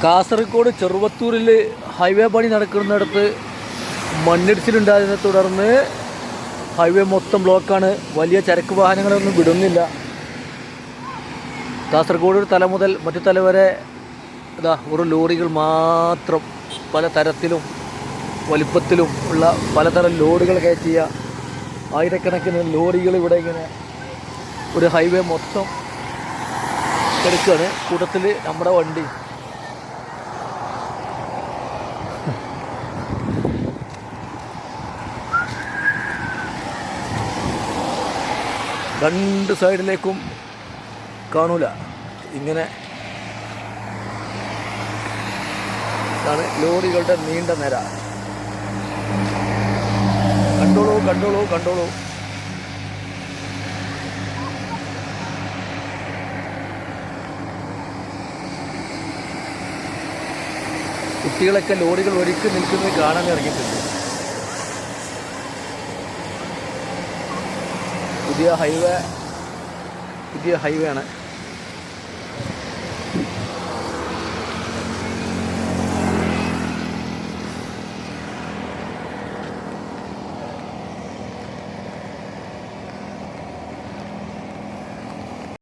Kasaragod ചെറുവത്തൂരിൽ highway പണി നടക്കുന്നിടത്ത് മണ്ണിടിച്ചിലുണ്ടായതിനെ തുടർന്ന് highway മൊത്തം ബ്ലോക്കാണ്. വലിയ ചരക്ക് വാഹനങ്ങളൊന്നും വിടുന്നില്ല. കാസർഗോഡ് തല മുതൽ മറ്റു തല വരെ ഇതാ ഒരു ലോറികൾ മാത്രം, പല തരത്തിലും വലിപ്പത്തിലും ഉള്ള പലതരം ലോഡുകൾ കയറ്റിയ ആയിരക്കണക്കിന് ലോറികൾ ഇവിടെ ഇങ്ങനെ ഒരു ഹൈവേ മൊത്തം എടുക്കുകയാണ്. കൂട്ടത്തിൽ നമ്മുടെ വണ്ടി. രണ്ട് സൈഡിലേക്കും കാണൂല, ഇങ്ങനെ ആണ് ലോറികളുടെ നീണ്ട നിര. കണ്ടോളൂ കണ്ടോളൂ കണ്ടോളൂ. കുട്ടികളൊക്കെ ലോറികൾ ഒരുക്കി നിൽക്കുന്നത് കാണാൻ ഇറങ്ങിയിട്ടുണ്ട്. പുതിയ ഹൈവേ ആണ്.